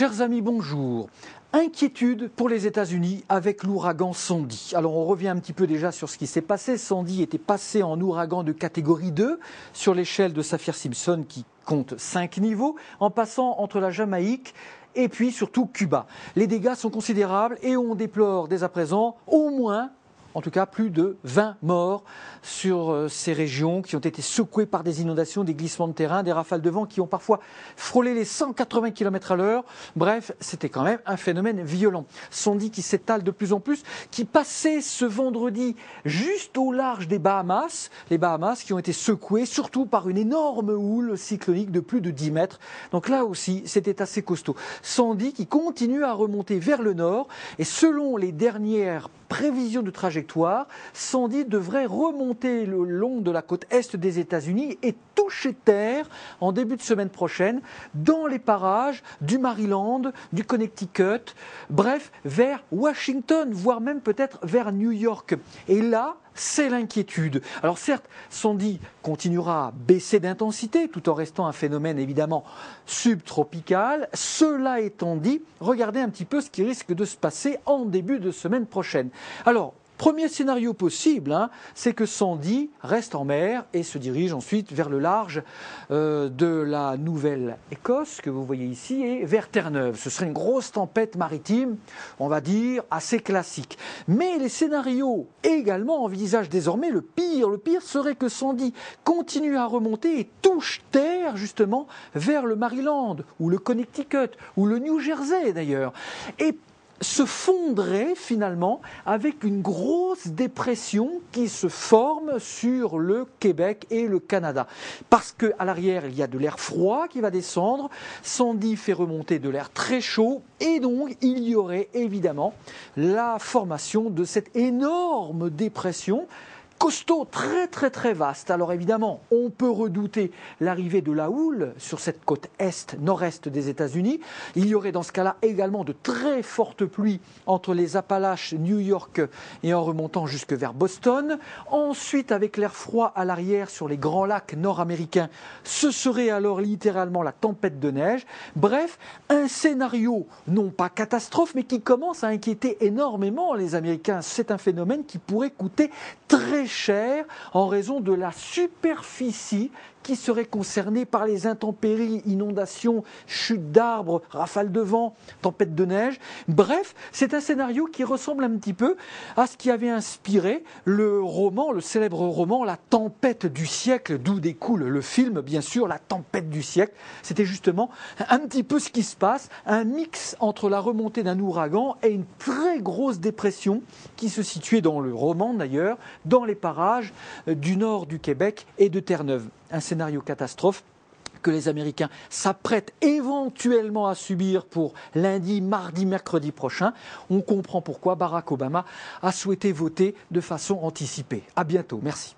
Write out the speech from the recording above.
Chers amis, bonjour. Inquiétude pour les États-Unis avec l'ouragan Sandy. Alors on revient un petit peu déjà sur ce qui s'est passé. Sandy était passé en ouragan de catégorie 2 sur l'échelle de Saffir-Simpson qui compte 5 niveaux, en passant entre la Jamaïque et puis surtout Cuba. Les dégâts sont considérables et on déplore dès à présent au moins, en tout cas plus de 20 morts sur ces régions qui ont été secouées par des inondations, des glissements de terrain, des rafales de vent qui ont parfois frôlé les 180 km à l'heure. Bref, c'était quand même un phénomène violent. Sandy qui s'étale de plus en plus, qui passait ce vendredi juste au large des Bahamas, les Bahamas qui ont été secouées surtout par une énorme houle cyclonique de plus de 10 mètres. Donc là aussi, c'était assez costaud. Sandy qui continue à remonter vers le nord et selon les dernières prévisions de trajectoire, Sandy devrait remonter le long de la côte est des États-Unis et toucher terre en début de semaine prochaine dans les parages du Maryland, du Connecticut, bref, vers Washington, voire même peut-être vers New York. Et là, c'est l'inquiétude. Alors certes, Sandy continuera à baisser d'intensité tout en restant un phénomène évidemment subtropical. Cela étant dit, regardez un petit peu ce qui risque de se passer en début de semaine prochaine. Alors, premier scénario possible, c'est que Sandy reste en mer et se dirige ensuite vers le large de la Nouvelle-Écosse, que vous voyez ici, et vers Terre-Neuve. Ce serait une grosse tempête maritime, on va dire, assez classique. Mais les scénarios également envisagent désormais le pire. Le pire serait que Sandy continue à remonter et touche terre, justement, vers le Maryland, ou le Connecticut, ou le New Jersey d'ailleurs. Et se fondrait finalement avec une grosse dépression qui se forme sur le Québec et le Canada. Parce qu'à l'arrière, il y a de l'air froid qui va descendre, Sandy fait remonter de l'air très chaud et donc il y aurait évidemment la formation de cette énorme dépression costaud, très vaste. Alors évidemment, on peut redouter l'arrivée de la houle sur cette côte nord-est des États-Unis. Il y aurait dans ce cas-là également de très fortes pluies entre les Appalaches, New York et en remontant jusque vers Boston. Ensuite, avec l'air froid à l'arrière sur les grands lacs nord-américains, ce serait alors littéralement la tempête de neige. Bref, un scénario non pas catastrophe, mais qui commence à inquiéter énormément les Américains. C'est un phénomène qui pourrait coûter très cher en raison de la superficie qui serait concernée par les intempéries, inondations, chutes d'arbres, rafales de vent, tempêtes de neige. Bref, c'est un scénario qui ressemble un petit peu à ce qui avait inspiré le célèbre roman La tempête du siècle, d'où découle le film, bien sûr, La tempête du siècle. C'était justement un petit peu ce qui se passe, un mix entre la remontée d'un ouragan et une très grosse dépression qui se situait dans le roman d'ailleurs, dans les parages du nord du Québec et de Terre-Neuve. Un scénario catastrophe que les Américains s'apprêtent éventuellement à subir pour lundi, mardi, mercredi prochain. On comprend pourquoi Barack Obama a souhaité voter de façon anticipée. À bientôt. Merci.